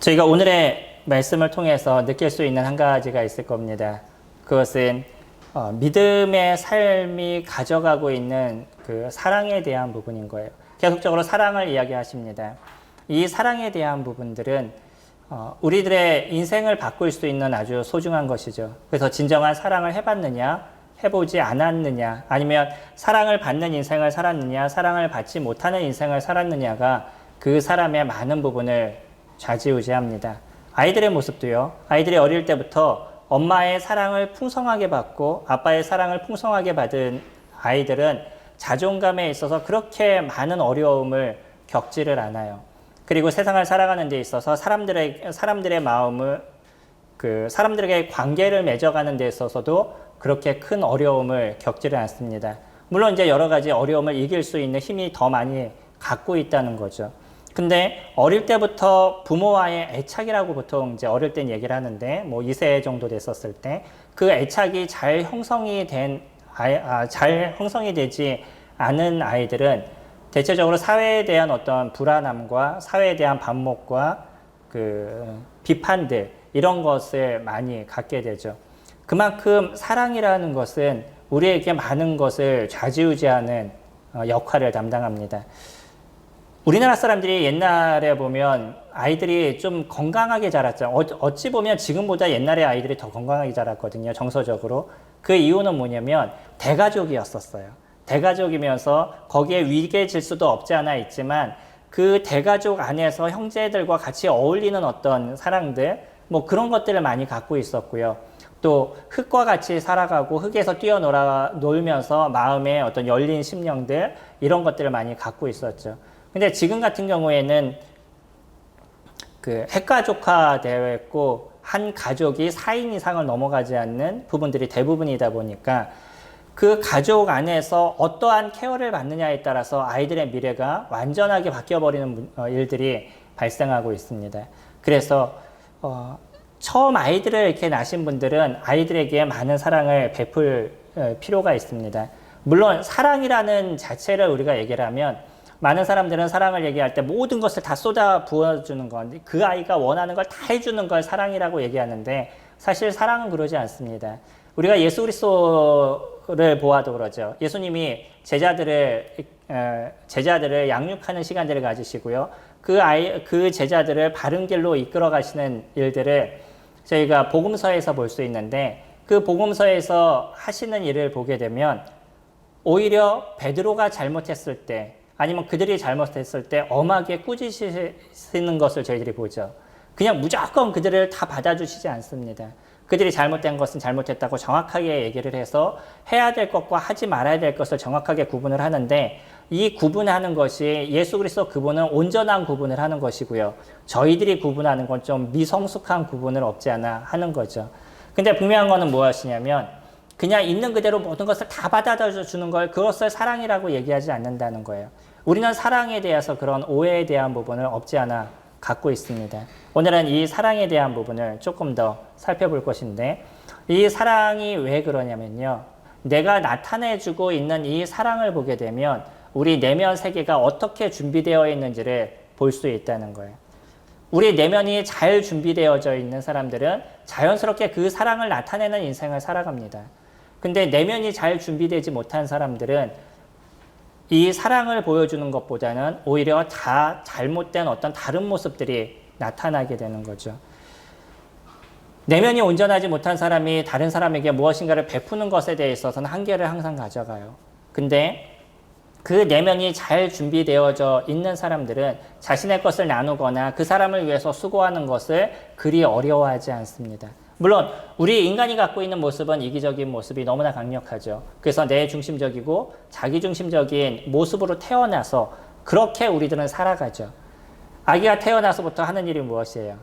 저희가 오늘의 말씀을 통해서 느낄 수 있는 한 가지가 있을 겁니다. 그것은 믿음의 삶이 가져가고 있는 그 사랑에 대한 부분인 거예요. 계속적으로 사랑을 이야기하십니다. 이 사랑에 대한 부분들은 우리들의 인생을 바꿀 수 있는 아주 소중한 것이죠. 그래서 진정한 사랑을 해봤느냐, 해보지 않았느냐, 아니면 사랑을 받는 인생을 살았느냐, 사랑을 받지 못하는 인생을 살았느냐가 그 사람의 많은 부분을 좌지우지합니다. 아이들의 모습도요. 아이들이 어릴 때부터 엄마의 사랑을 풍성하게 받고 아빠의 사랑을 풍성하게 받은 아이들은 자존감에 있어서 그렇게 많은 어려움을 겪지를 않아요. 그리고 세상을 살아가는 데 있어서 사람들의 마음을 사람들에게 관계를 맺어가는 데 있어서도 그렇게 큰 어려움을 겪지를 않습니다. 물론 이제 여러 가지 어려움을 이길 수 있는 힘이 더 많이 갖고 있다는 거죠. 근데 어릴 때부터 부모와의 애착이라고 보통 이제 어릴 땐 얘기를 하는데 뭐 2세 정도 됐었을 때 그 애착이 잘 형성이 되지 않은 아이들은 대체적으로 사회에 대한 어떤 불안함과 사회에 대한 반목과 그 비판들 이런 것을 많이 갖게 되죠. 그만큼 사랑이라는 것은 우리에게 많은 것을 좌지우지하는 역할을 담당합니다. 우리나라 사람들이 옛날에 보면 아이들이 좀 건강하게 자랐죠. 어찌 보면 지금보다 옛날에 아이들이 더 건강하게 자랐거든요. 정서적으로. 그 이유는 뭐냐면 대가족이었었어요. 대가족이면서 거기에 위계 질서도 없지 않아 있지만 그 대가족 안에서 형제들과 같이 어울리는 어떤 사랑들 뭐 그런 것들을 많이 갖고 있었고요. 또 흙과 같이 살아가고 흙에서 뛰어놀면서 마음의 어떤 열린 심령들 이런 것들을 많이 갖고 있었죠. 근데 지금 같은 경우에는 그 핵가족화 되어 있고 한 가족이 4인 이상을 넘어가지 않는 부분들이 대부분이다 보니까 그 가족 안에서 어떠한 케어를 받느냐에 따라서 아이들의 미래가 완전하게 바뀌어버리는 일들이 발생하고 있습니다. 그래서 처음 아이들을 이렇게 낳으신 분들은 아이들에게 많은 사랑을 베풀 필요가 있습니다. 물론 사랑이라는 자체를 우리가 얘기를 하면 많은 사람들은 사랑을 얘기할 때 모든 것을 다 쏟아 부어주는 건, 그 아이가 원하는 걸 다 해주는 걸 사랑이라고 얘기하는데 사실 사랑은 그러지 않습니다. 우리가 예수 그리스도를 보아도 그러죠. 예수님이 제자들을 양육하는 시간들을 가지시고요. 그 제자들을 바른 길로 이끌어 가시는 일들을 저희가 복음서에서 볼 수 있는데 그 복음서에서 하시는 일을 보게 되면 오히려 베드로가 잘못했을 때 아니면 그들이 잘못했을 때 엄하게 꾸짖으시는 것을 저희들이 보죠. 그냥 무조건 그들을 다 받아주시지 않습니다. 그들이 잘못된 것은 잘못했다고 정확하게 얘기를 해서 해야 될 것과 하지 말아야 될 것을 정확하게 구분을 하는데 이 구분하는 것이 예수 그리스도 그분은 온전한 구분을 하는 것이고요. 저희들이 구분하는 건 좀 미성숙한 구분을 없지 않아 하는 거죠. 근데 분명한 거는 무엇이냐면 그냥 있는 그대로 모든 것을 다 받아주는 걸 그것을 사랑이라고 얘기하지 않는다는 거예요. 우리는 사랑에 대해서 그런 오해에 대한 부분을 없지 않아 갖고 있습니다. 오늘은 이 사랑에 대한 부분을 조금 더 살펴볼 것인데 이 사랑이 왜 그러냐면요. 내가 나타내주고 있는 이 사랑을 보게 되면 우리 내면 세계가 어떻게 준비되어 있는지를 볼 수 있다는 거예요. 우리 내면이 잘 준비되어져 있는 사람들은 자연스럽게 그 사랑을 나타내는 인생을 살아갑니다. 근데 내면이 잘 준비되지 못한 사람들은 이 사랑을 보여주는 것보다는 오히려 다 잘못된 어떤 다른 모습들이 나타나게 되는 거죠. 내면이 온전하지 못한 사람이 다른 사람에게 무엇인가를 베푸는 것에 대해 있어서는 한계를 항상 가져가요. 근데 그 내면이 잘 준비되어져 있는 사람들은 자신의 것을 나누거나 그 사람을 위해서 수고하는 것을 그리 어려워하지 않습니다. 물론 우리 인간이 갖고 있는 모습은 이기적인 모습이 너무나 강력하죠. 그래서 내 중심적이고 자기 중심적인 모습으로 태어나서 그렇게 우리들은 살아가죠. 아기가 태어나서부터 하는 일이 무엇이에요?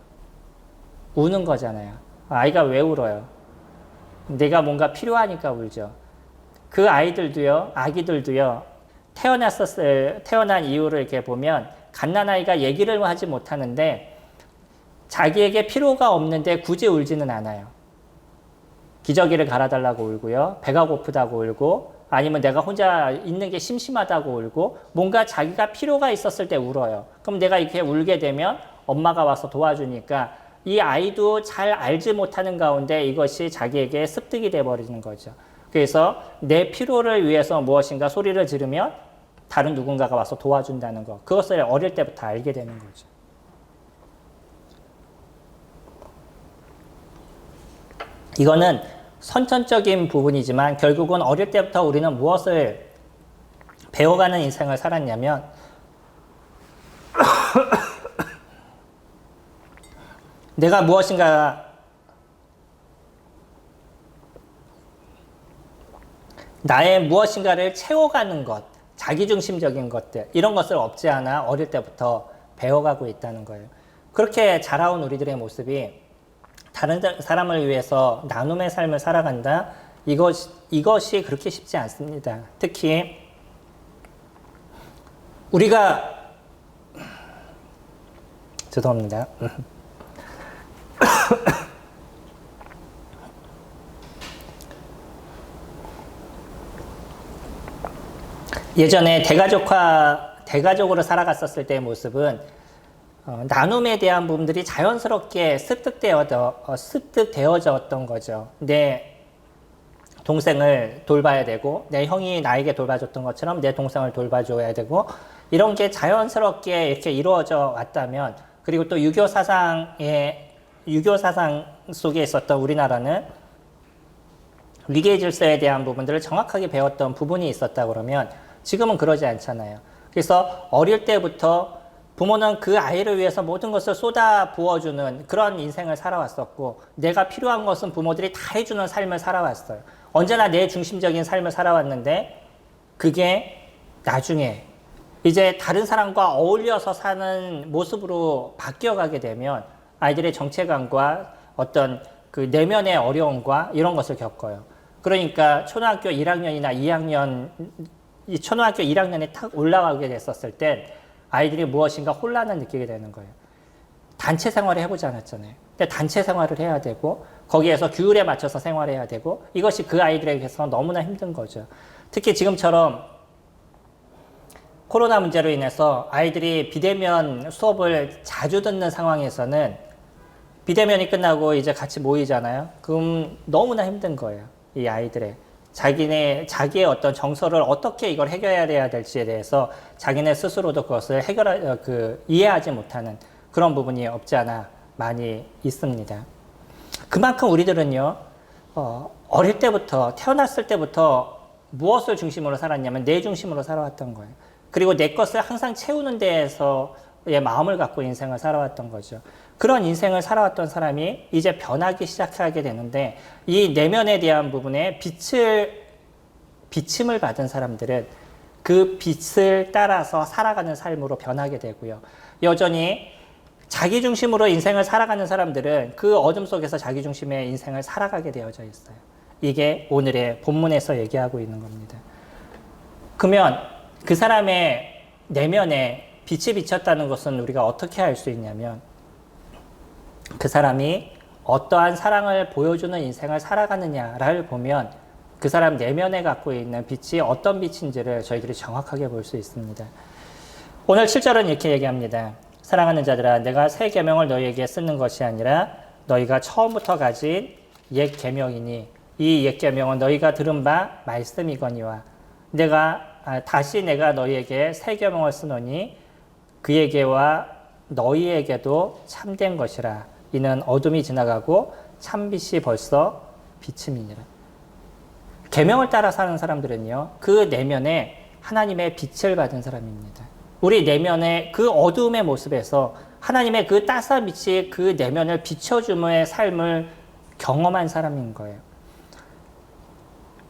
우는 거잖아요. 아이가 왜 울어요? 내가 뭔가 필요하니까 울죠. 그 아이들도요, 아기들도요, 태어난 이유를 이렇게 보면 갓난아이가 얘기를 하지 못하는데 자기에게 필요가 없는데 굳이 울지는 않아요. 기저귀를 갈아달라고 울고요. 배가 고프다고 울고 아니면 내가 혼자 있는 게 심심하다고 울고 뭔가 자기가 필요가 있었을 때 울어요. 그럼 내가 이렇게 울게 되면 엄마가 와서 도와주니까 이 아이도 잘 알지 못하는 가운데 이것이 자기에게 습득이 돼버리는 거죠. 그래서 내 필요를 위해서 무엇인가 소리를 지르면 다른 누군가가 와서 도와준다는 거. 그것을 어릴 때부터 알게 되는 거죠. 이거는 선천적인 부분이지만 결국은 어릴 때부터 우리는 무엇을 배워가는 인생을 살았냐면 내가 무엇인가 나의 무엇인가를 채워가는 것, 자기중심적인 것들 이런 것을 없지 않아 어릴 때부터 배워가고 있다는 거예요. 그렇게 자라온 우리들의 모습이 다른 사람을 위해서 나눔의 삶을 살아간다? 이것이 그렇게 쉽지 않습니다. 특히 우리가 죄송합니다. 예전에 대가족으로 살아갔었을 때의 모습은 나눔에 대한 부분들이 자연스럽게 습득되어졌던 거죠. 내 동생을 돌봐야 되고 내 형이 나에게 돌봐줬던 것처럼 내 동생을 돌봐줘야 되고 이런 게 자연스럽게 이렇게 이루어져 왔다면 그리고 또 유교 사상 속에 있었던 우리나라는 위계 질서에 대한 부분들을 정확하게 배웠던 부분이 있었다 그러면 지금은 그러지 않잖아요. 그래서 어릴 때부터 부모는 그 아이를 위해서 모든 것을 쏟아 부어주는 그런 인생을 살아왔었고 내가 필요한 것은 부모들이 다 해주는 삶을 살아왔어요. 언제나 내 중심적인 삶을 살아왔는데 그게 나중에 이제 다른 사람과 어울려서 사는 모습으로 바뀌어가게 되면 아이들의 정체감과 어떤 그 내면의 어려움과 이런 것을 겪어요. 그러니까 초등학교 1학년이나 2학년, 초등학교 1학년에 탁 올라가게 됐었을 땐 아이들이 무엇인가 혼란을 느끼게 되는 거예요. 단체 생활을 해보지 않았잖아요. 근데 단체 생활을 해야 되고 거기에서 규율에 맞춰서 생활해야 되고 이것이 그 아이들에게서 너무나 힘든 거죠. 특히 지금처럼 코로나 문제로 인해서 아이들이 비대면 수업을 자주 듣는 상황에서는 비대면이 끝나고 이제 같이 모이잖아요. 그럼 너무나 힘든 거예요. 이 아이들의. 자기의 어떤 정서를 어떻게 이걸 해결해야 될지에 대해서 자기네 스스로도 그것을 이해하지 못하는 그런 부분이 없지 않아 많이 있습니다. 그만큼 우리들은요, 어릴 때부터, 태어났을 때부터 무엇을 중심으로 살았냐면 내 중심으로 살아왔던 거예요. 그리고 내 것을 항상 채우는 데에서의 마음을 갖고 인생을 살아왔던 거죠. 그런 인생을 살아왔던 사람이 이제 변하기 시작하게 되는데 이 내면에 대한 부분에 비침을 받은 사람들은 그 빛을 따라서 살아가는 삶으로 변하게 되고요. 여전히 자기중심으로 인생을 살아가는 사람들은 그 어둠 속에서 자기중심의 인생을 살아가게 되어져 있어요. 이게 오늘의 본문에서 얘기하고 있는 겁니다. 그러면 그 사람의 내면에 빛이 비쳤다는 것은 우리가 어떻게 알 수 있냐면 그 사람이 어떠한 사랑을 보여주는 인생을 살아가느냐를 보면 그 사람 내면에 갖고 있는 빛이 어떤 빛인지를 저희들이 정확하게 볼 수 있습니다. 오늘 7절은 이렇게 얘기합니다. 사랑하는 자들아 내가 새 계명을 너희에게 쓰는 것이 아니라 너희가 처음부터 가진 옛 계명이니 이 옛 계명은 너희가 들은 바 말씀이거니와 다시 내가 너희에게 새 계명을 쓰노니 그에게와 너희에게도 참된 것이라. 이는 어둠이 지나가고 참빛이 벌써 비침이니라. 계명을 따라 사는 사람들은요, 그 내면에 하나님의 빛을 받은 사람입니다. 우리 내면의 그 어두움의 모습에서 하나님의 그 따스한 빛이 그 내면을 비춰줌의 삶을 경험한 사람인 거예요.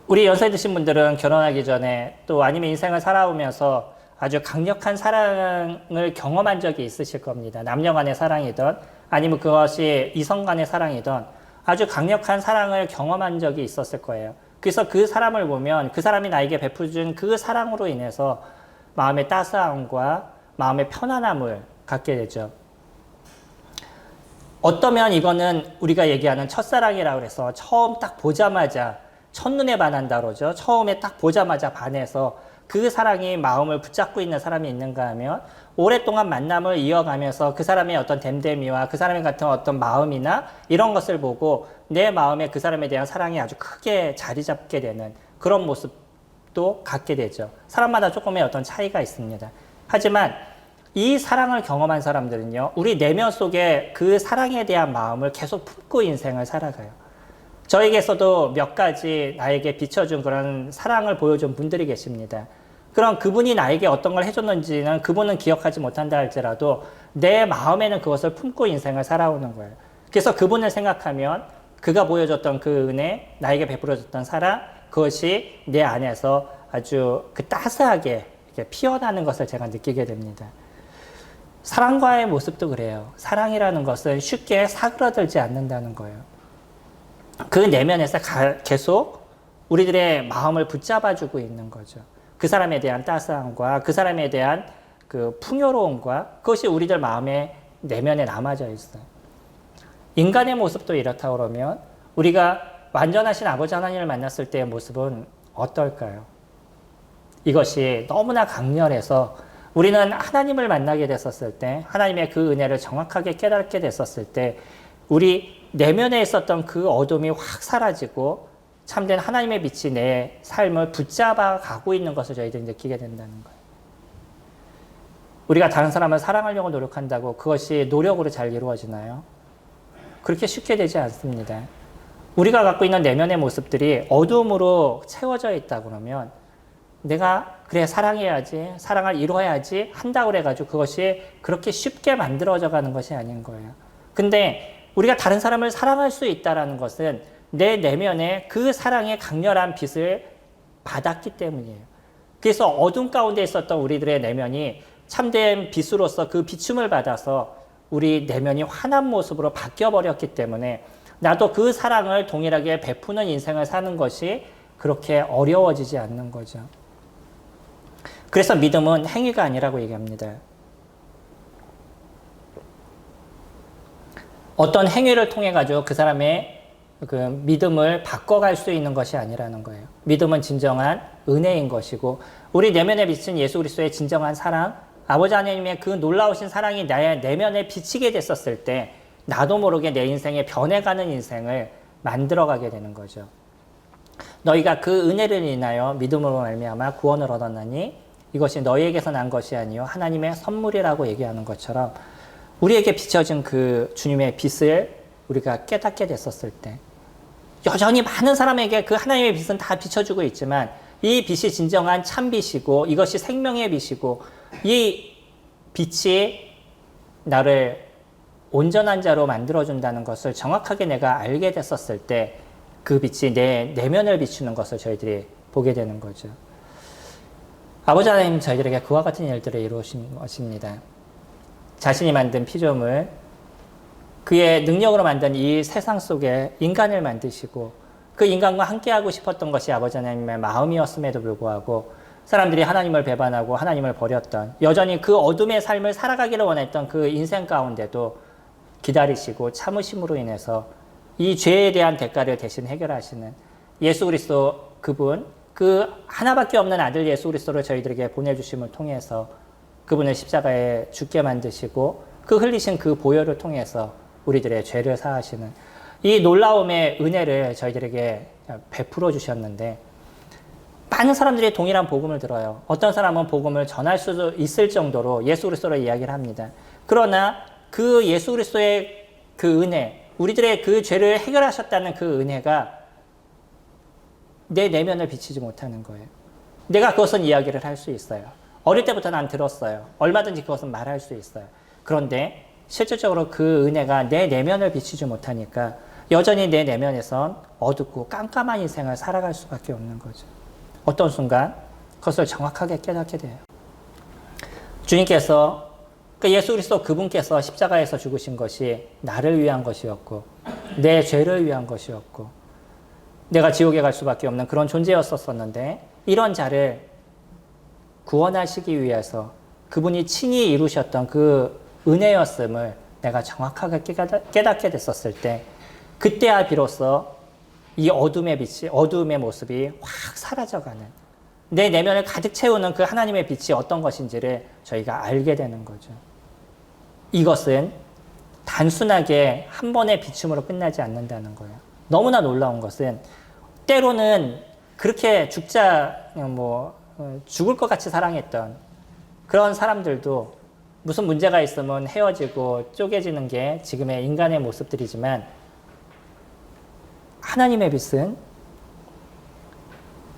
우리 연세 드신 분들은 결혼하기 전에 또 아니면 인생을 살아오면서 아주 강력한 사랑을 경험한 적이 있으실 겁니다. 남녀 간의 사랑이든 아니면 그것이 이성 간의 사랑이든 아주 강력한 사랑을 경험한 적이 있었을 거예요. 그래서 그 사람을 보면 그 사람이 나에게 베풀어준 그 사랑으로 인해서 마음의 따스함과 마음의 편안함을 갖게 되죠. 어떠면 이거는 우리가 얘기하는 첫사랑이라고 해서 처음 딱 보자마자 첫눈에 반한다 그러죠. 처음에 딱 보자마자 반해서 그 사랑이 마음을 붙잡고 있는 사람이 있는가 하면 오랫동안 만남을 이어가면서 그 사람의 어떤 됨됨이와 그 사람의 같은 어떤 마음이나 이런 것을 보고 내 마음에 그 사람에 대한 사랑이 아주 크게 자리 잡게 되는 그런 모습도 갖게 되죠. 사람마다 조금의 어떤 차이가 있습니다. 하지만 이 사랑을 경험한 사람들은요, 우리 내면 속에 그 사랑에 대한 마음을 계속 품고 인생을 살아가요. 저에게서도 몇 가지 나에게 비춰준 그런 사랑을 보여준 분들이 계십니다. 그럼 그분이 나에게 어떤 걸 해줬는지는 그분은 기억하지 못한다 할지라도 내 마음에는 그것을 품고 인생을 살아오는 거예요. 그래서 그분을 생각하면 그가 보여줬던 그 은혜, 나에게 베풀어줬던 사랑, 그것이 내 안에서 아주 그 따스하게 이렇게 피어나는 것을 제가 느끼게 됩니다. 사랑과의 모습도 그래요. 사랑이라는 것은 쉽게 사그라들지 않는다는 거예요. 그 내면에서 계속 우리들의 마음을 붙잡아주고 있는 거죠. 그 사람에 대한 따스함과 그 사람에 대한 그 풍요로움과 그것이 우리들 마음의 내면에 남아져 있어요. 인간의 모습도 이렇다 그러면 우리가 완전하신 아버지 하나님을 만났을 때의 모습은 어떨까요? 이것이 너무나 강렬해서 우리는 하나님을 만나게 됐었을 때, 하나님의 그 은혜를 정확하게 깨닫게 됐었을 때 우리 내면에 있었던 그 어둠이 확 사라지고 참된 하나님의 빛이 내 삶을 붙잡아 가고 있는 것을 저희들이 느끼게 된다는 거예요. 우리가 다른 사람을 사랑하려고 노력한다고 그것이 노력으로 잘 이루어지나요? 그렇게 쉽게 되지 않습니다. 우리가 갖고 있는 내면의 모습들이 어둠으로 채워져 있다 그러면 내가 그래 사랑해야지, 사랑을 이루어야지 한다고 그래가지고 그것이 그렇게 쉽게 만들어져 가는 것이 아닌 거예요. 근데 우리가 다른 사람을 사랑할 수 있다는 것은 내 내면에 그 사랑의 강렬한 빛을 받았기 때문이에요. 그래서 어둠 가운데 있었던 우리들의 내면이 참된 빛으로서 그 비춤을 받아서 우리 내면이 환한 모습으로 바뀌어버렸기 때문에 나도 그 사랑을 동일하게 베푸는 인생을 사는 것이 그렇게 어려워지지 않는 거죠. 그래서 믿음은 행위가 아니라고 얘기합니다. 어떤 행위를 통해 가지고 그 사람의 그 믿음을 바꿔갈 수 있는 것이 아니라는 거예요. 믿음은 진정한 은혜인 것이고 우리 내면에 비친 예수 그리스도의 진정한 사랑, 아버지 하나님의 그 놀라우신 사랑이 나의 내면에 비치게 됐었을 때 나도 모르게 내 인생에 변해가는 인생을 만들어가게 되는 거죠. 너희가 그 은혜를 인하여 믿음으로 말미암아 구원을 얻었나니 이것이 너희에게서 난 것이 아니요 하나님의 선물이라고 얘기하는 것처럼 우리에게 비춰진 그 주님의 빛을 우리가 깨닫게 됐었을 때 여전히 많은 사람에게 그 하나님의 빛은 다 비춰주고 있지만 이 빛이 진정한 참빛이고 이것이 생명의 빛이고 이 빛이 나를 온전한 자로 만들어준다는 것을 정확하게 내가 알게 됐었을 때 그 빛이 내 내면을 비추는 것을 저희들이 보게 되는 거죠. 아버지 하나님 저희들에게 그와 같은 일들을 이루신 것입니다. 자신이 만든 피조물, 그의 능력으로 만든 이 세상 속에 인간을 만드시고 그 인간과 함께하고 싶었던 것이 아버지 하나님의 마음이었음에도 불구하고 사람들이 하나님을 배반하고 하나님을 버렸던 여전히 그 어둠의 삶을 살아가기를 원했던 그 인생 가운데도 기다리시고 참으심으로 인해서 이 죄에 대한 대가를 대신 해결하시는 예수 그리스도 그분, 그 하나밖에 없는 아들 예수 그리스도를 저희들에게 보내주심을 통해서 그분을 십자가에 죽게 만드시고 그 흘리신 그 보혈을 통해서 우리들의 죄를 사하시는 이 놀라움의 은혜를 저희들에게 베풀어 주셨는데 많은 사람들이 동일한 복음을 들어요. 어떤 사람은 복음을 전할 수 있을 정도로 예수 그리스도를 이야기를 합니다. 그러나 그 예수 그리스도의 그 은혜, 우리들의 그 죄를 해결하셨다는 그 은혜가 내 내면을 비치지 못하는 거예요. 내가 그것은 이야기를 할 수 있어요. 어릴 때부터 난 들었어요. 얼마든지 그것은 말할 수 있어요. 그런데 실질적으로 그 은혜가 내 내면을 비치지 못하니까 여전히 내 내면에선 어둡고 깜깜한 인생을 살아갈 수밖에 없는 거죠. 어떤 순간 그것을 정확하게 깨닫게 돼요. 주님께서 그 예수 그리스도 그분께서 십자가에서 죽으신 것이 나를 위한 것이었고 내 죄를 위한 것이었고 내가 지옥에 갈 수밖에 없는 그런 존재였었는데 이런 자를 구원하시기 위해서 그분이 친히 이루셨던 그 은혜였음을 내가 정확하게 깨닫게 됐었을 때 그때야 비로소 이 어둠의 빛이, 어둠의 모습이 확 사라져가는 내 내면을 가득 채우는 그 하나님의 빛이 어떤 것인지를 저희가 알게 되는 거죠. 이것은 단순하게 한 번의 비춤으로 끝나지 않는다는 거예요. 너무나 놀라운 것은 때로는 그렇게 죽을 것 같이 사랑했던 그런 사람들도 무슨 문제가 있으면 헤어지고 쪼개지는 게 지금의 인간의 모습들이지만 하나님의 빛은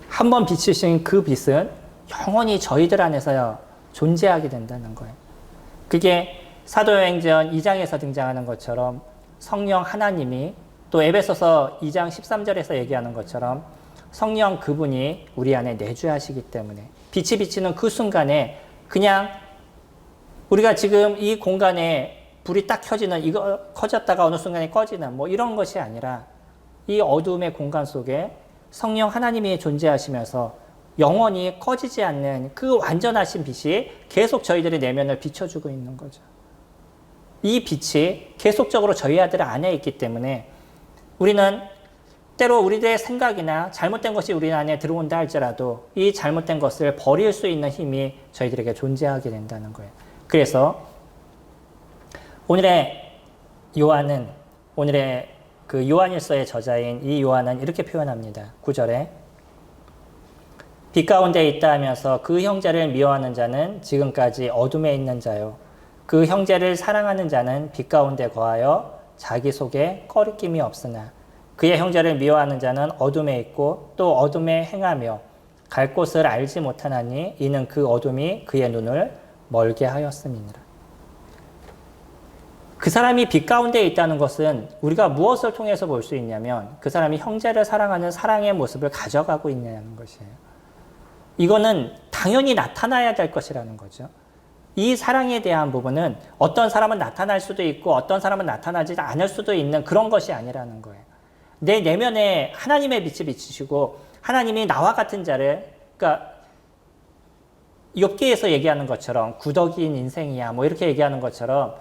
한 번 비추신 그 빛은 영원히 저희들 안에서 존재하게 된다는 거예요. 그게 사도여행전 2장에서 등장하는 것처럼 성령 하나님이 또 에베소서 2장 13절에서 얘기하는 것처럼 성령 그분이 우리 안에 내주하시기 때문에 빛이 비치는 그 순간에 그냥 우리가 지금 이 공간에 불이 딱 켜지는 이거 커졌다가 어느 순간에 꺼지는 이런 것이 아니라 이 어두움의 공간 속에 성령 하나님이 존재하시면서 영원히 꺼지지 않는 그 완전하신 빛이 계속 저희들의 내면을 비춰주고 있는 거죠. 이 빛이 계속적으로 저희 아들 안에 있기 때문에 우리는 때로 우리들의 생각이나 잘못된 것이 우리 안에 들어온다 할지라도 이 잘못된 것을 버릴 수 있는 힘이 저희들에게 존재하게 된다는 거예요. 그래서 오늘의 그 요한일서의 저자인 이 요한은 이렇게 표현합니다. 9절에 빛 가운데 있다 하면서 그 형제를 미워하는 자는 지금까지 어둠에 있는 자요. 그 형제를 사랑하는 자는 빛 가운데 거하여 자기 속에 꺼리낌이 없으나 그의 형제를 미워하는 자는 어둠에 있고 또 어둠에 행하며 갈 곳을 알지 못하나니 이는 그 어둠이 그의 눈을 멀게 하였음이니라. 그 사람이 빛 가운데 있다는 것은 우리가 무엇을 통해서 볼 수 있냐면 그 사람이 형제를 사랑하는 사랑의 모습을 가져가고 있냐는 것이에요. 이거는 당연히 나타나야 될 것이라는 거죠. 이 사랑에 대한 부분은 어떤 사람은 나타날 수도 있고 어떤 사람은 나타나지 않을 수도 있는 그런 것이 아니라는 거예요. 내 내면에 하나님의 빛이 비치시고 하나님이 나와 같은 자를 그러니까 욥기에서 얘기하는 것처럼 구더기인 인생이야 이렇게 얘기하는 것처럼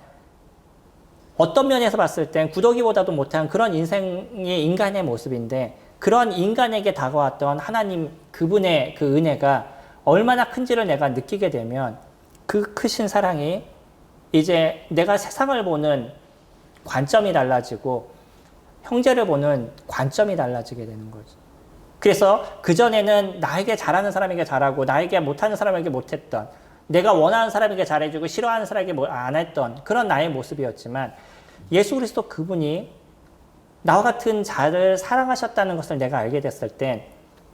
어떤 면에서 봤을 땐 구더기보다도 못한 그런 인생의 인간의 모습인데 그런 인간에게 다가왔던 하나님 그분의 그 은혜가 얼마나 큰지를 내가 느끼게 되면 그 크신 사랑이 이제 내가 세상을 보는 관점이 달라지고 형제를 보는 관점이 달라지게 되는 거죠. 그래서 그전에는 나에게 잘하는 사람에게 잘하고 나에게 못하는 사람에게 못했던 내가 원하는 사람에게 잘해주고 싫어하는 사람에게 안 했던 그런 나의 모습이었지만 예수 그리스도 그분이 나와 같은 자를 사랑하셨다는 것을 내가 알게 됐을 땐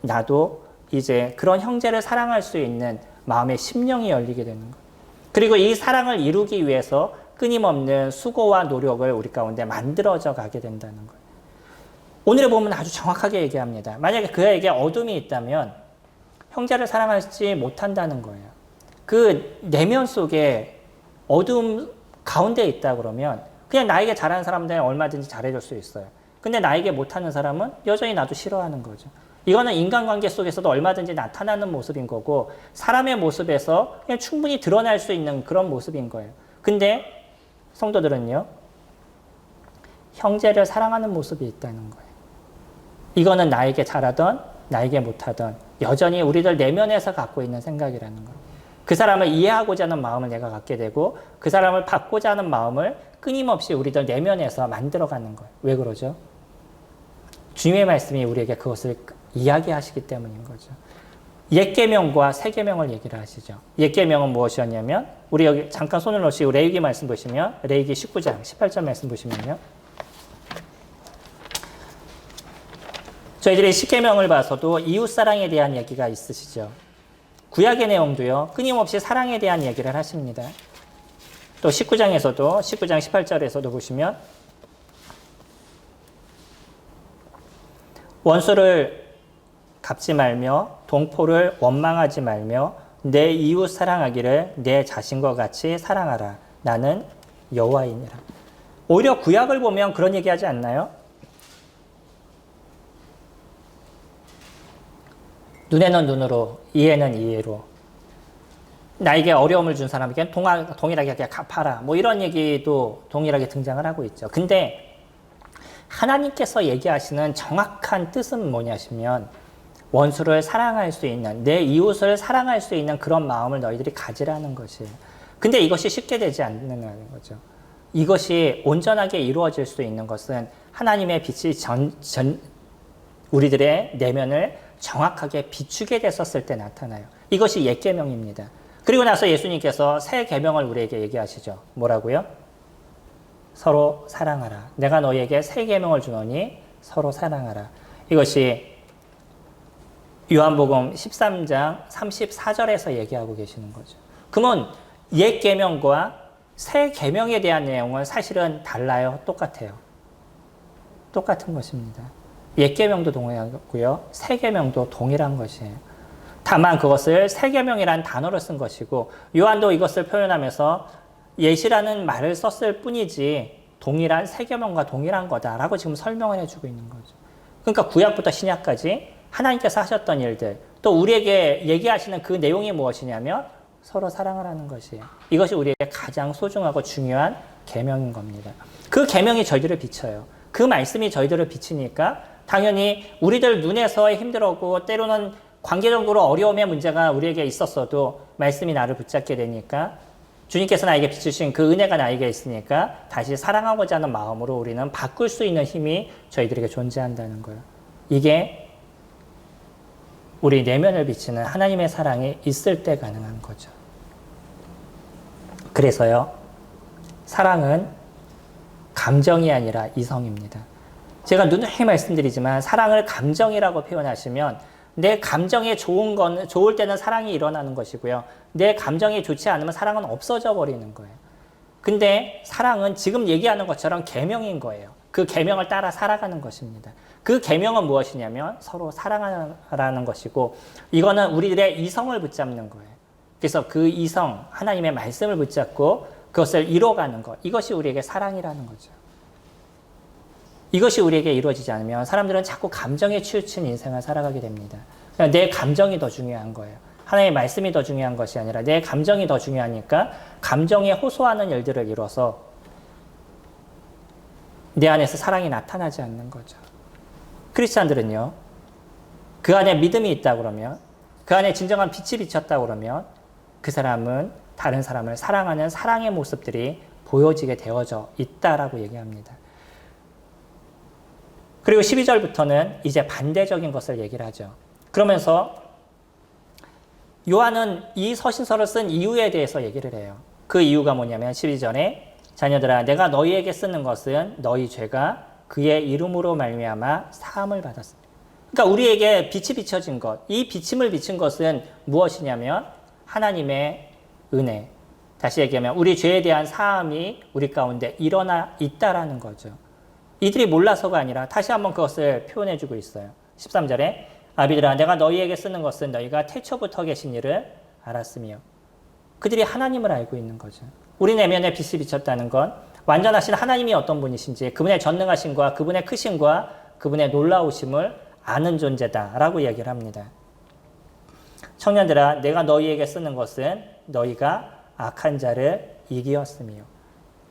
나도 이제 그런 형제를 사랑할 수 있는 마음의 심령이 열리게 되는 거예요. 그리고 이 사랑을 이루기 위해서 끊임없는 수고와 노력을 우리 가운데 만들어져 가게 된다는 거예요. 오늘의 본문은 아주 정확하게 얘기합니다. 만약에 그에게 어둠이 있다면 형제를 사랑하지 못한다는 거예요. 그 내면 속에 어둠 가운데 있다 그러면 그냥 나에게 잘하는 사람들은 얼마든지 잘해줄 수 있어요. 근데 나에게 못하는 사람은 여전히 나도 싫어하는 거죠. 이거는 인간관계 속에서도 얼마든지 나타나는 모습인 거고 사람의 모습에서 그냥 충분히 드러날 수 있는 그런 모습인 거예요. 근데 성도들은요. 형제를 사랑하는 모습이 있다는 거예요. 이거는 나에게 잘하던 나에게 못하던 여전히 우리들 내면에서 갖고 있는 생각이라는 거예요. 그 사람을 이해하고자 하는 마음을 내가 갖게 되고 그 사람을 받고자 하는 마음을 끊임없이 우리들 내면에서 만들어가는 거예요. 왜 그러죠? 주님의 말씀이 우리에게 그것을 이야기하시기 때문인 거죠. 옛 계명과 새 계명을 얘기를 하시죠. 옛 계명은 무엇이었냐면 우리 여기 잠깐 손을 놓으시고 레위기 말씀 보시면 레위기 19장 18절 말씀 보시면요. 저희들이 십계명을 봐서도 이웃사랑에 대한 얘기가 있으시죠. 구약의 내용도요. 끊임없이 사랑에 대한 얘기를 하십니다. 또 19장에서도 19장 18절에서도 보시면 원수를 갚지 말며 동포를 원망하지 말며 내 이웃 사랑하기를 내 자신과 같이 사랑하라. 나는 여호와이니라. 오히려 구약을 보면 그런 얘기하지 않나요? 눈에는 눈으로, 이에는 이에로. 나에게 어려움을 준 사람에게 동일하게 갚아라. 이런 얘기도 동일하게 등장을 하고 있죠. 근데 하나님께서 얘기하시는 정확한 뜻은 뭐냐시면 원수를 사랑할 수 있는, 내 이웃을 사랑할 수 있는 그런 마음을 너희들이 가지라는 것이에요. 근데 이것이 쉽게 되지 않는다는 거죠. 이것이 온전하게 이루어질 수 있는 것은 하나님의 빛이 우리들의 내면을 정확하게 비추게 됐었을 때 나타나요. 이것이 옛 계명입니다. 그리고 나서 예수님께서 새 계명을 우리에게 얘기하시죠. 뭐라고요? 서로 사랑하라. 내가 너희에게 새 계명을 주노니 서로 사랑하라. 이것이 요한복음 13장 34절에서 얘기하고 계시는 거죠. 그러면 옛 계명과 새 계명에 대한 내용은 사실은 달라요? 똑같아요? 똑같은 것입니다. 옛 계명도 동일하고요. 새 계명도 동일한 것이에요. 다만 그것을 새 계명이라는 단어를 쓴 것이고 요한도 이것을 표현하면서 예시라는 말을 썼을 뿐이지 동일한 새 계명과 동일한 거다라고 지금 설명을 해주고 있는 거죠. 그러니까 구약부터 신약까지 하나님께서 하셨던 일들, 또 우리에게 얘기하시는 그 내용이 무엇이냐면 서로 사랑을 하는 것이에요. 이것이 우리에게 가장 소중하고 중요한 계명인 겁니다. 그 계명이 저희들을 비춰요. 그 말씀이 저희들을 비치니까 당연히 우리들 눈에서 힘들었고 때로는 관계적으로 어려움의 문제가 우리에게 있었어도 말씀이 나를 붙잡게 되니까 주님께서 나에게 비추신 그 은혜가 나에게 있으니까 다시 사랑하고자 하는 마음으로 우리는 바꿀 수 있는 힘이 저희들에게 존재한다는 거예요. 이게 우리 내면을 비치는 하나님의 사랑이 있을 때 가능한 거죠. 그래서요, 사랑은 감정이 아니라 이성입니다. 제가 누누이 말씀드리지만 사랑을 감정이라고 표현하시면 내 감정이 좋을 때는 사랑이 일어나는 것이고요. 내 감정이 좋지 않으면 사랑은 없어져 버리는 거예요. 근데 사랑은 지금 얘기하는 것처럼 계명인 거예요. 그 계명을 따라 살아가는 것입니다. 그 계명은 무엇이냐면 서로 사랑하라는 것이고 이거는 우리들의 이성을 붙잡는 거예요. 그래서 그 이성, 하나님의 말씀을 붙잡고 그것을 이뤄가는 것. 이것이 우리에게 사랑이라는 거죠. 이것이 우리에게 이루어지지 않으면 사람들은 자꾸 감정에 치우친 인생을 살아가게 됩니다. 내 감정이 더 중요한 거예요. 하나님의 말씀이 더 중요한 것이 아니라 내 감정이 더 중요하니까 감정에 호소하는 일들을 이뤄서 내 안에서 사랑이 나타나지 않는 거죠. 크리스찬들은요, 그 안에 믿음이 있다 그러면, 그 안에 진정한 빛이 비쳤다 그러면 그 사람은 다른 사람을 사랑하는 사랑의 모습들이 보여지게 되어져 있다라고 얘기합니다. 그리고 12절부터는 이제 반대적인 것을 얘기를 하죠. 그러면서 요한은 이 서신서를 쓴 이유에 대해서 얘기를 해요. 그 이유가 뭐냐면 12절에 자녀들아 내가 너희에게 쓰는 것은 너희 죄가 그의 이름으로 말미암아 사함을 받았습니다. 그러니까 우리에게 빛이 비춰진 것, 이 비침을 비친 것은 무엇이냐면 하나님의 은혜. 다시 얘기하면 우리 죄에 대한 사함이 우리 가운데 일어나 있다라는 거죠. 이들이 몰라서가 아니라 다시 한번 그것을 표현해주고 있어요. 13절에 아비들아 내가 너희에게 쓰는 것은 너희가 태초부터 계신 일을 알았으며 그들이 하나님을 알고 있는 거죠. 우리 내면에 빛이 비쳤다는 건 완전하신 하나님이 어떤 분이신지 그분의 전능하심과 그분의 크심과 그분의 놀라우심을 아는 존재다라고 이야기를 합니다. 청년들아 내가 너희에게 쓰는 것은 너희가 악한 자를 이기었으며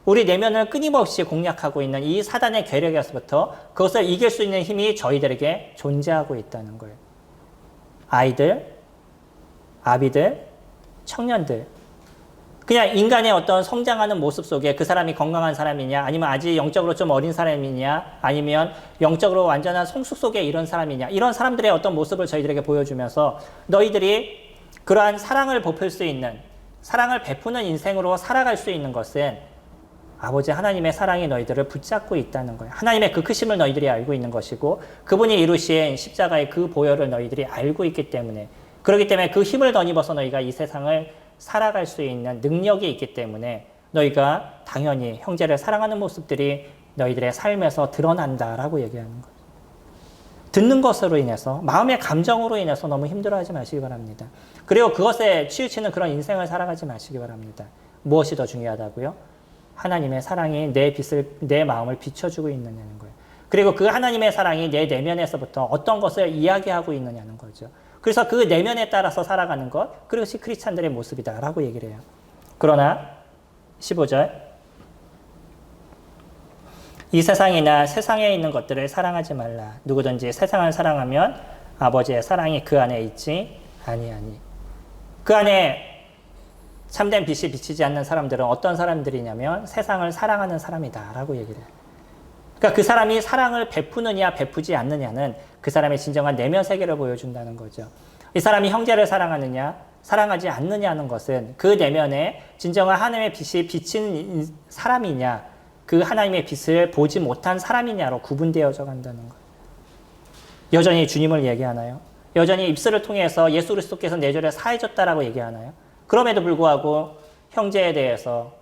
우리 내면을 끊임없이 공략하고 있는 이 사단의 괴력에서부터 그것을 이길 수 있는 힘이 저희들에게 존재하고 있다는 거예요. 아이들, 아비들, 청년들. 그냥 인간의 어떤 성장하는 모습 속에 그 사람이 건강한 사람이냐 아니면 아직 영적으로 좀 어린 사람이냐 아니면 영적으로 완전한 성숙 속에 이런 사람이냐 이런 사람들의 어떤 모습을 저희들에게 보여주면서 너희들이 그러한 사랑을 베풀 수 있는 사랑을 베푸는 인생으로 살아갈 수 있는 것은 아버지 하나님의 사랑이 너희들을 붙잡고 있다는 거예요. 하나님의 그 크심을 너희들이 알고 있는 것이고 그분이 이루신 십자가의 그 보혈을 너희들이 알고 있기 때문에 그렇기 때문에 그 힘을 덧입어서 너희가 이 세상을 살아갈 수 있는 능력이 있기 때문에 너희가 당연히 형제를 사랑하는 모습들이 너희들의 삶에서 드러난다라고 얘기하는 거예요. 듣는 것으로 인해서 마음의 감정으로 인해서 너무 힘들어하지 마시기 바랍니다. 그리고 그것에 치우치는 그런 인생을 살아가지 마시기 바랍니다. 무엇이 더 중요하다고요? 하나님의 사랑이 내 마음을 비춰주고 있느냐는 거예요. 그리고 그 하나님의 사랑이 내 내면에서부터 어떤 것을 이야기하고 있느냐는 거죠. 그래서 그 내면에 따라서 살아가는 것, 그것이 크리스찬들의 모습이다라고 얘기를 해요. 그러나 15절 이 세상이나 세상에 있는 것들을 사랑하지 말라. 누구든지 세상을 사랑하면 아버지의 사랑이 그 안에 있지 아니하니. 그 안에 참된 빛이 비치지 않는 사람들은 어떤 사람들이냐면 세상을 사랑하는 사람이다라고 얘기를 해요. 그러니까 그 사람이 사랑을 베푸느냐 베푸지 않느냐는 그 사람의 진정한 내면 세계를 보여준다는 거죠. 이 사람이 형제를 사랑하느냐 사랑하지 않느냐는 것은 그 내면에 진정한 하나님의 빛이 비치는 사람이냐 그 하나님의 빛을 보지 못한 사람이냐로 구분되어져 간다는 거예요. 여전히 주님을 얘기하나요? 여전히 입술을 통해서 예수 그리스도께서 내 죄를 사해 줬다라고 얘기하나요? 그럼에도 불구하고 형제에 대해서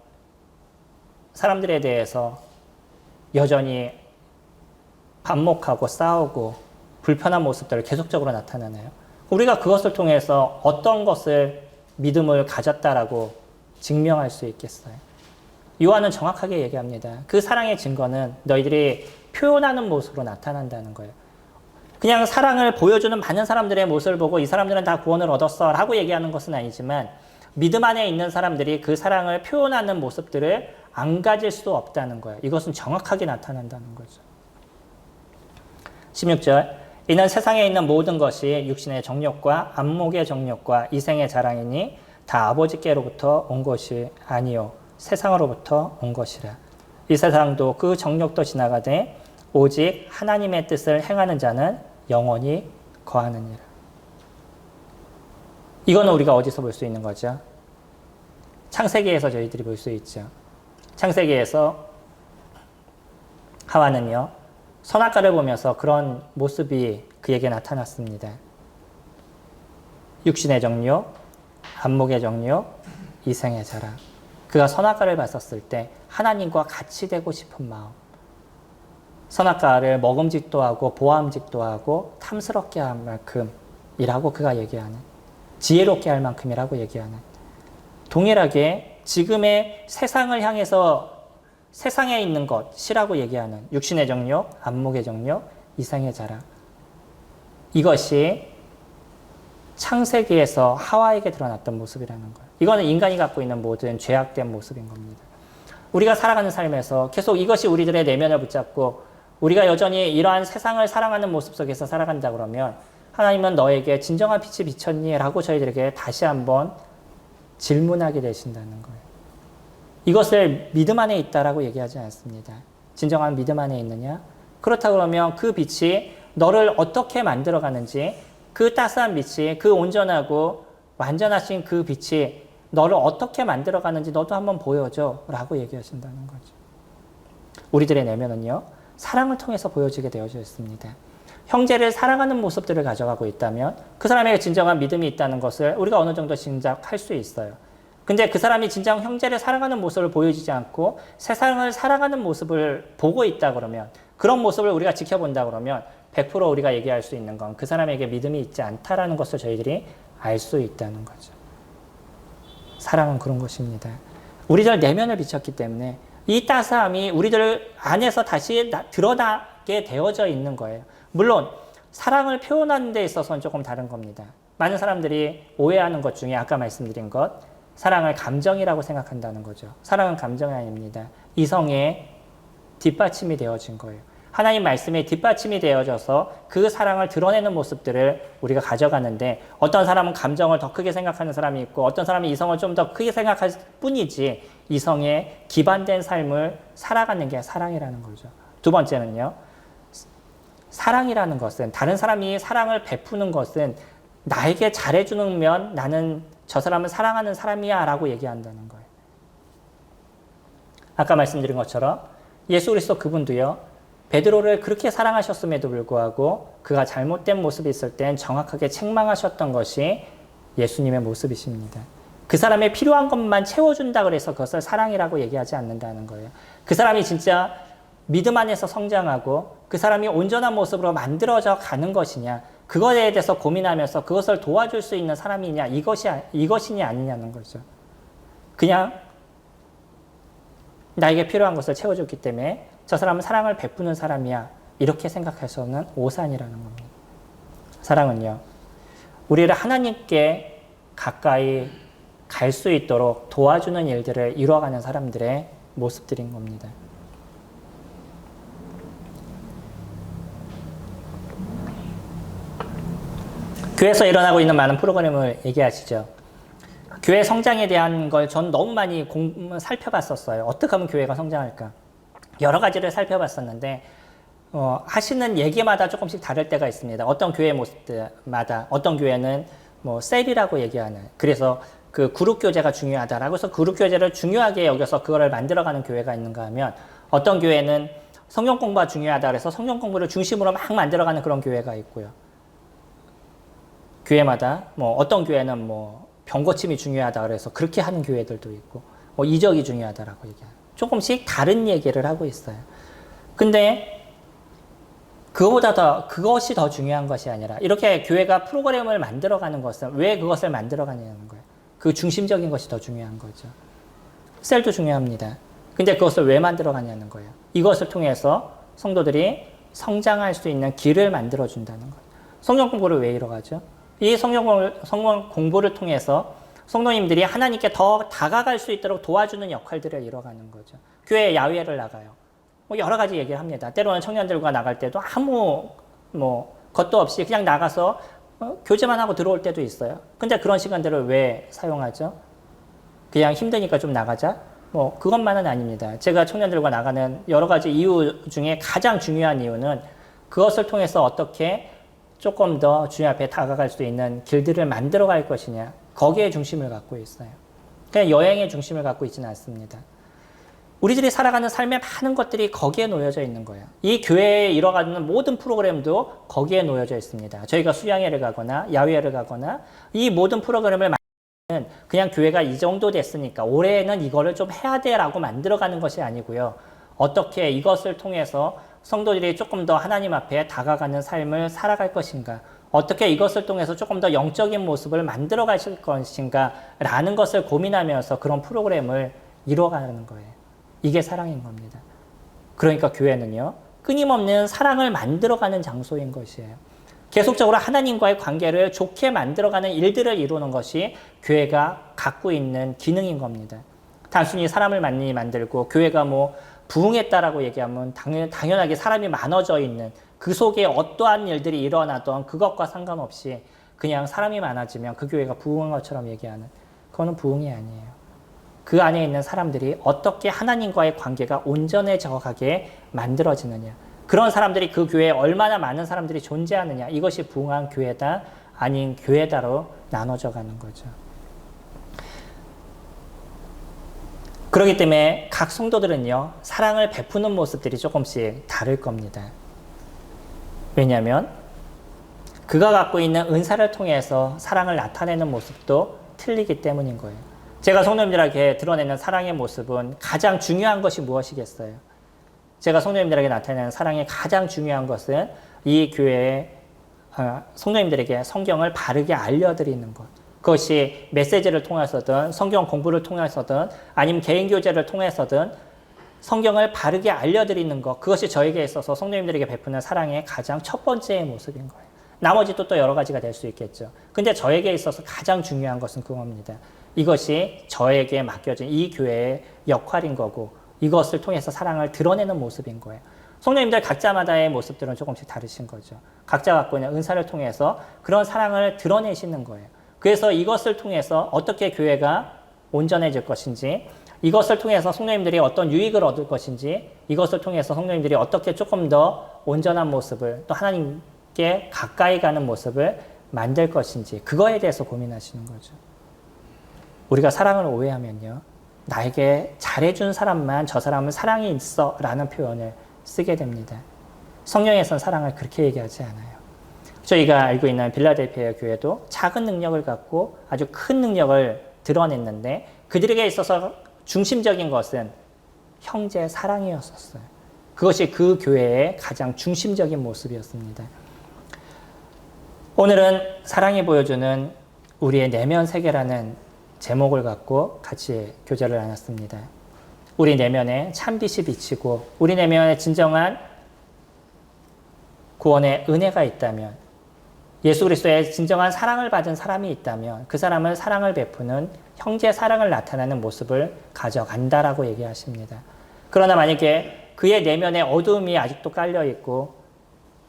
사람들에 대해서 여전히 반목하고 싸우고 불편한 모습들을 계속적으로 나타나나요? 우리가 그것을 통해서 어떤 것을 믿음을 가졌다라고 증명할 수 있겠어요? 요한은 정확하게 얘기합니다. 그 사랑의 증거는 너희들이 표현하는 모습으로 나타난다는 거예요. 그냥 사랑을 보여주는 많은 사람들의 모습을 보고 이 사람들은 다 구원을 얻었어 라고 얘기하는 것은 아니지만 믿음 안에 있는 사람들이 그 사랑을 표현하는 모습들을 안 가질 수 없다는 거예요. 이것은 정확하게 나타난다는 거죠. 16절 이는 세상에 있는 모든 것이 육신의 정욕과 안목의 정욕과 이생의 자랑이니 다 아버지께로부터 온 것이 아니요 세상으로부터 온 것이라. 이 세상도 그 정욕도 지나가되 오직 하나님의 뜻을 행하는 자는 영원히 거하느니라. 이거는 우리가 어디서 볼 수 있는 거죠? 창세기에서 저희들이 볼 수 있죠. 창세기에서 하와는요, 선악과를 보면서 그런 모습이 그에게 나타났습니다. 육신의 정욕, 안목의 정욕, 이생의 자랑. 그가 선악과를 봤었을 때 하나님과 같이 되고 싶은 마음. 선악과를 먹음직도 하고 보암직도 하고 탐스럽게 할 만큼이라고 그가 얘기하는, 지혜롭게 할 만큼이라고 얘기하는, 동일하게 지금의 세상을 향해서 세상에 있는 것이라고 얘기하는 육신의 정욕, 안목의 정욕, 이생의 자랑. 이것이 창세기에서 하와에게 드러났던 모습이라는 거예요. 이거는 인간이 갖고 있는 모든 죄악된 모습인 겁니다. 우리가 살아가는 삶에서 계속 이것이 우리들의 내면을 붙잡고 우리가 여전히 이러한 세상을 사랑하는 모습 속에서 살아간다 그러면 하나님은 너에게 진정한 빛이 비쳤니? 라고 저희들에게 다시 한번 질문하게 되신다는 거예요. 이것을 믿음 안에 있다라고 얘기하지 않습니다. 진정한 믿음 안에 있느냐? 그렇다 그러면 그 빛이 너를 어떻게 만들어가는지, 그 따스한 빛이, 그 온전하고 완전하신 그 빛이 너를 어떻게 만들어가는지 너도 한번 보여줘 라고 얘기하신다는 거죠. 우리들의 내면은요, 사랑을 통해서 보여지게 되어져 있습니다. 형제를 사랑하는 모습들을 가져가고 있다면 그 사람에게 진정한 믿음이 있다는 것을 우리가 어느 정도 짐작할 수 있어요. 근데 그 사람이 진정 형제를 사랑하는 모습을 보여주지 않고 세상을 사랑하는 모습을 보고 있다 그러면, 그런 모습을 우리가 지켜본다 그러면 100% 우리가 얘기할 수 있는 건 그 사람에게 믿음이 있지 않다라는 것을 저희들이 알 수 있다는 거죠. 사랑은 그런 것입니다. 우리들 내면을 비췄기 때문에 이 따스함이 우리들 안에서 다시 드러나게 되어져 있는 거예요. 물론 사랑을 표현하는 데 있어서는 조금 다른 겁니다. 많은 사람들이 오해하는 것 중에 아까 말씀드린 것, 사랑을 감정이라고 생각한다는 거죠. 사랑은 감정이 아닙니다. 이성의 뒷받침이 되어진 거예요. 하나님 말씀에 뒷받침이 되어져서 그 사랑을 드러내는 모습들을 우리가 가져가는데, 어떤 사람은 감정을 더 크게 생각하는 사람이 있고 어떤 사람은 이성을 좀 더 크게 생각할 뿐이지 이성에 기반된 삶을 살아가는 게 사랑이라는 거죠. 두 번째는요, 사랑이라는 것은, 다른 사람이 사랑을 베푸는 것은 나에게 잘해주면 나는 저 사람을 사랑하는 사람이야 라고 얘기한다는 거예요. 아까 말씀드린 것처럼 예수 그리스도 그분도요, 베드로를 그렇게 사랑하셨음에도 불구하고 그가 잘못된 모습이 있을 땐 정확하게 책망하셨던 것이 예수님의 모습이십니다. 그 사람의 필요한 것만 채워준다 그래서 그것을 사랑이라고 얘기하지 않는다는 거예요. 그 사람이 진짜 믿음 안에서 성장하고 그 사람이 온전한 모습으로 만들어져 가는 것이냐, 그것에 대해서 고민하면서 그것을 도와줄 수 있는 사람이냐, 이것이냐 아니냐는 거죠. 그냥 나에게 필요한 것을 채워줬기 때문에 저 사람은 사랑을 베푸는 사람이야, 이렇게 생각해서는 오산이라는 겁니다. 사랑은요, 우리를 하나님께 가까이 갈 수 있도록 도와주는 일들을 이루어가는 사람들의 모습들인 겁니다. 교회에서 일어나고 있는 많은 프로그램을 얘기하시죠. 교회 성장에 대한 걸 전 너무 많이 살펴봤었어요. 어떻게 하면 교회가 성장할까? 여러 가지를 살펴봤었는데 하시는 얘기마다 조금씩 다를 때가 있습니다. 어떤 교회 모습들마다 어떤 교회는 뭐 셀이라고 얘기하는, 그래서 그 그룹 교제가 중요하다라고 해서 그룹 교제를 중요하게 여겨서 그거를 만들어가는 교회가 있는가 하면, 어떤 교회는 성경 공부가 중요하다 그래서 성경 공부를 중심으로 막 만들어가는 그런 교회가 있고요. 교회마다 뭐 어떤 교회는 뭐 병고침이 중요하다 그래서 그렇게 하는 교회들도 있고, 뭐 이적이 중요하다라고 얘기하는, 조금씩 다른 얘기를 하고 있어요. 근데 그것이 더 중요한 것이 아니라, 이렇게 교회가 프로그램을 만들어가는 것은 왜 그것을 만들어가냐는 거예요. 그 중심적인 것이 더 중요한 거죠. 셀도 중요합니다. 근데 그것을 왜 만들어가냐는 거예요. 이것을 통해서 성도들이 성장할 수 있는 길을 만들어준다는 거예요. 성경 공부를 왜 이뤄가죠? 이 성경 공부를 통해서 성도님들이 하나님께 더 다가갈 수 있도록 도와주는 역할들을 이뤄가는 거죠. 교회 야외를 나가요. 뭐 여러 가지 얘기를 합니다. 때로는 청년들과 나갈 때도 아무 것도 없이 그냥 나가서 교제만 하고 들어올 때도 있어요. 근데 그런 시간들을 왜 사용하죠? 그냥 힘드니까 좀 나가자? 그것만은 아닙니다. 제가 청년들과 나가는 여러 가지 이유 중에 가장 중요한 이유는 그것을 통해서 어떻게 조금 더 주님 앞에 다가갈 수 있는 길들을 만들어 갈 것이냐, 거기에 중심을 갖고 있어요. 그냥 여행의 중심을 갖고 있지는 않습니다. 우리들이 살아가는 삶의 많은 것들이 거기에 놓여져 있는 거예요. 이 교회에 이뤄가는 모든 프로그램도 거기에 놓여져 있습니다. 저희가 수양회를 가거나 야외를 가거나 이 모든 프로그램을 만드는, 그냥 교회가 이 정도 됐으니까 올해는 이거를 좀 해야 돼라고 만들어가는 것이 아니고요. 어떻게 이것을 통해서 성도들이 조금 더 하나님 앞에 다가가는 삶을 살아갈 것인가, 어떻게 이것을 통해서 조금 더 영적인 모습을 만들어 가실 것인가 라는 것을 고민하면서 그런 프로그램을 이뤄가는 거예요. 이게 사랑인 겁니다. 그러니까 교회는요, 끊임없는 사랑을 만들어가는 장소인 것이에요. 계속적으로 하나님과의 관계를 좋게 만들어가는 일들을 이루는 것이 교회가 갖고 있는 기능인 겁니다. 단순히 사람을 많이 만들고 교회가 부흥했다라고 얘기하면 당연하게 사람이 많아져 있는, 그 속에 어떠한 일들이 일어나던 그것과 상관없이 그냥 사람이 많아지면 그 교회가 부흥한 것처럼 얘기하는, 그거는 부흥이 아니에요. 그 안에 있는 사람들이 어떻게 하나님과의 관계가 온전해져 가게 만들어지느냐, 그런 사람들이 그 교회에 얼마나 많은 사람들이 존재하느냐, 이것이 부흥한 교회다 아닌 교회다로 나눠져 가는 거죠. 그렇기 때문에 각 성도들은요, 사랑을 베푸는 모습들이 조금씩 다를 겁니다. 왜냐하면 그가 갖고 있는 은사를 통해서 사랑을 나타내는 모습도 틀리기 때문인 거예요. 제가 성도님들에게 드러내는 사랑의 모습은 가장 중요한 것이 무엇이겠어요? 제가 성도님들에게 나타내는 사랑의 가장 중요한 것은 이 교회의 성도님들에게 성경을 바르게 알려드리는 것. 그것이 메시지를 통해서든 성경 공부를 통해서든 아니면 개인 교제를 통해서든 성경을 바르게 알려드리는 것, 그것이 저에게 있어서 성도님들에게 베푸는 사랑의 가장 첫 번째의 모습인 거예요. 나머지도 또 여러 가지가 될 수 있겠죠. 근데 저에게 있어서 가장 중요한 것은 그겁니다. 이것이 저에게 맡겨진 이 교회의 역할인 거고, 이것을 통해서 사랑을 드러내는 모습인 거예요. 성도님들 각자마다의 모습들은 조금씩 다르신 거죠. 각자 갖고 있는 은사를 통해서 그런 사랑을 드러내시는 거예요. 그래서 이것을 통해서 어떻게 교회가 온전해질 것인지, 이것을 통해서 성도님들이 어떤 유익을 얻을 것인지, 이것을 통해서 성도님들이 어떻게 조금 더 온전한 모습을, 또 하나님께 가까이 가는 모습을 만들 것인지, 그거에 대해서 고민하시는 거죠. 우리가 사랑을 오해하면요, 나에게 잘해준 사람만 저 사람은 사랑이 있어 라는 표현을 쓰게 됩니다. 성경에선 사랑을 그렇게 얘기하지 않아요. 저희가 알고 있는 빌라델피아 교회도 작은 능력을 갖고 아주 큰 능력을 드러냈는데, 그들에게 있어서 중심적인 것은 형제 사랑이었었어요. 그것이 그 교회의 가장 중심적인 모습이었습니다. 오늘은 사랑이 보여주는 우리의 내면 세계라는 제목을 갖고 같이 교제를 나눴습니다. 우리 내면에 참빛이 비치고 우리 내면에 진정한 구원의 은혜가 있다면, 예수 그리스도의 진정한 사랑을 받은 사람이 있다면 그 사람은 사랑을 베푸는 형제 사랑을 나타내는 모습을 가져간다라고 얘기하십니다. 그러나 만약에 그의 내면에 어두움이 아직도 깔려있고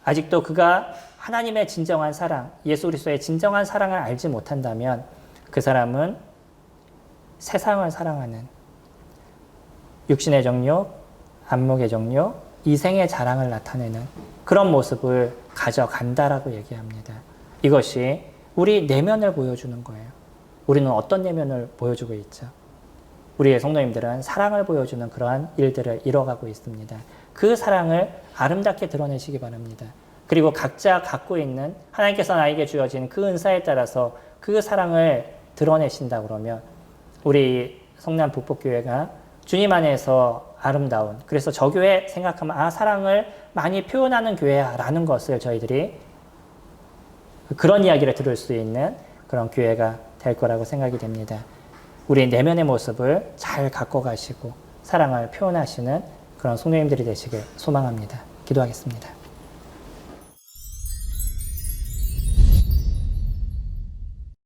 아직도 그가 하나님의 진정한 사랑, 예수 그리스도의 진정한 사랑을 알지 못한다면 그 사람은 세상을 사랑하는 육신의 정욕, 안목의 정욕, 이생의 자랑을 나타내는 그런 모습을 가져간다라고 얘기합니다. 이것이 우리 내면을 보여주는 거예요. 우리는 어떤 내면을 보여주고 있죠? 우리의 성도님들은 사랑을 보여주는 그러한 일들을 이뤄가고 있습니다. 그 사랑을 아름답게 드러내시기 바랍니다. 그리고 각자 갖고 있는 하나님께서 나에게 주어진 그 은사에 따라서 그 사랑을 드러내신다 그러면 우리 성남 북복교회가 주님 안에서 아름다운, 그래서 저 교회 생각하면 사랑을 많이 표현하는 교회라는 것을 저희들이 그런 이야기를 들을 수 있는 그런 교회가 될 거라고 생각이 됩니다. 우리 내면의 모습을 잘 갖고 가시고 사랑을 표현하시는 그런 성도님들이 되시길 소망합니다. 기도하겠습니다.